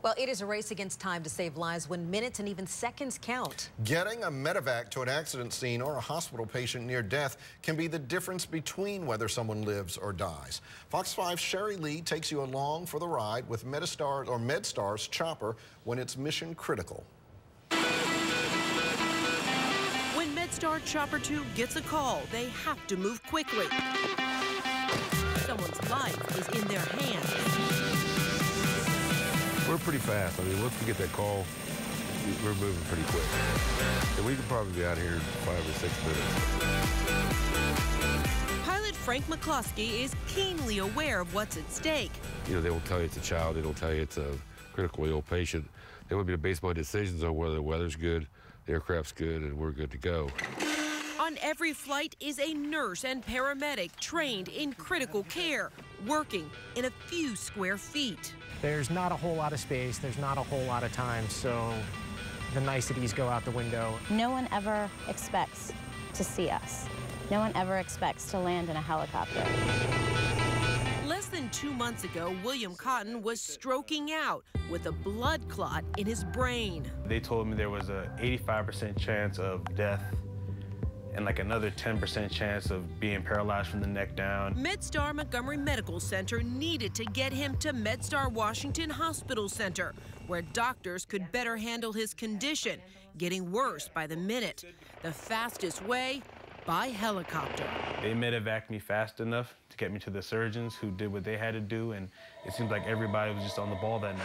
Well, it is a race against time to save lives when minutes and even seconds count. Getting a medevac to an accident scene or a hospital patient near death can be the difference between whether someone lives or dies. Fox 5's Sherry Lee takes you along for the ride with MedStar's chopper when it's mission critical. When MedStar Chopper 2 gets a call, they have to move quickly. Someone's life is in their hands. We're pretty fast. I mean, once we get that call, we're moving pretty quick. And we could probably be out here in 5 or 6 minutes. Pilot Frank McCloskey is keenly aware of what's at stake. You know, they will tell you it's a child. They will tell you it's a critically ill patient. They will be based on decisions on whether the weather's good, the aircraft's good, and we're good to go. On every flight is a nurse and paramedic trained in critical care, working in a few square feet. There's not a whole lot of space, there's not a whole lot of time, so the niceties go out the window. No one ever expects to see us. No one ever expects to land in a helicopter. Less than 2 months ago, William Cotton was stroking out with a blood clot in his brain. They told me there was a 85% chance of death and like another 10% chance of being paralyzed from the neck down. MedStar Montgomery Medical Center needed to get him to MedStar Washington Hospital Center, where doctors could better handle his condition, getting worse by the minute. The fastest way, by helicopter. They medevaced me fast enough to get me to the surgeons who did what they had to do, and it seems like everybody was just on the ball that night.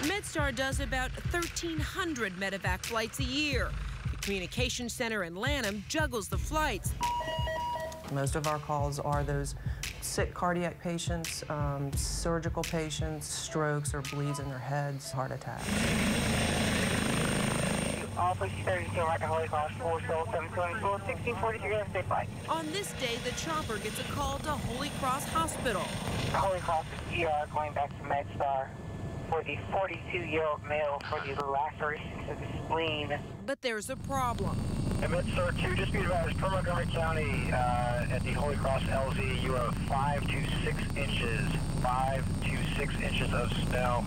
MedStar does about 1,300 medevac flights a year. The communication center in Lanham juggles the flights. Most of our calls are those sick cardiac patients, surgical patients, strokes or bleeds in their heads, heart attacks. All police services go right to Holy Cross, 1642, stay by. On this day, the chopper gets a call to Holy Cross Hospital. Holy Cross ER going back to MedStar for the 42-year-old male for the lacerations of the spleen. But there's a problem. And MedStar 2, just be advised, per Montgomery County at the Holy Cross LZ, you have 5 to 6 inches, 5 to 6 inches of snow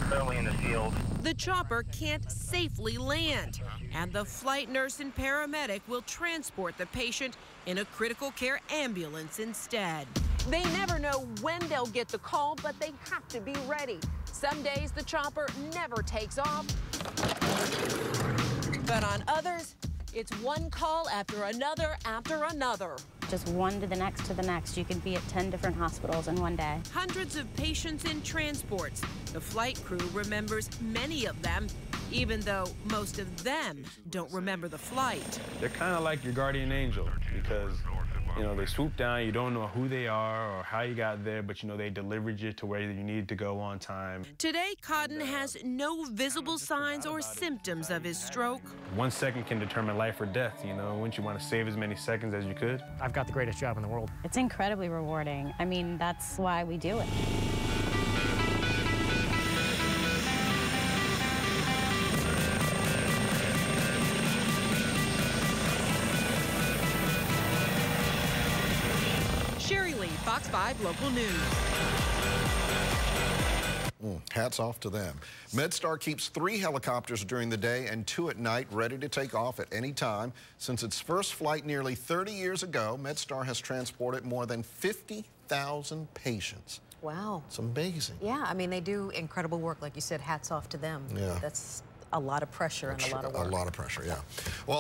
currently in the field. The chopper can't safely land, and the flight nurse and paramedic will transport the patient in a critical care ambulance instead. They never know when they'll get the call, but they have to be ready. Some days the chopper never takes off, but on others, it's one call after another after another. Just one to the next. You could be at 10 different hospitals in one day. Hundreds of patients in transports. The flight crew remembers many of them, even though most of them don't remember the flight. They're kind of like your guardian angel because, you know, they swoop down, you don't know who they are or how you got there, but, you know, they delivered you to where you need to go on time. Today, Cotton has no visible signs or symptoms of his stroke. 1 second can determine life or death, you know. Wouldn't you want to save as many seconds as you could? I've got the greatest job in the world. It's incredibly rewarding. I mean, that's why we do it. Sherry Lee, Fox 5 Local News. Hats off to them. MedStar keeps 3 helicopters during the day and 2 at night ready to take off at any time. Since its first flight nearly 30 years ago, MedStar has transported more than 50,000 patients. Wow. It's amazing. Yeah, I mean, they do incredible work. Like you said, hats off to them. Yeah. That's a lot of pressure and a lot of work. A lot of pressure, yeah. Well.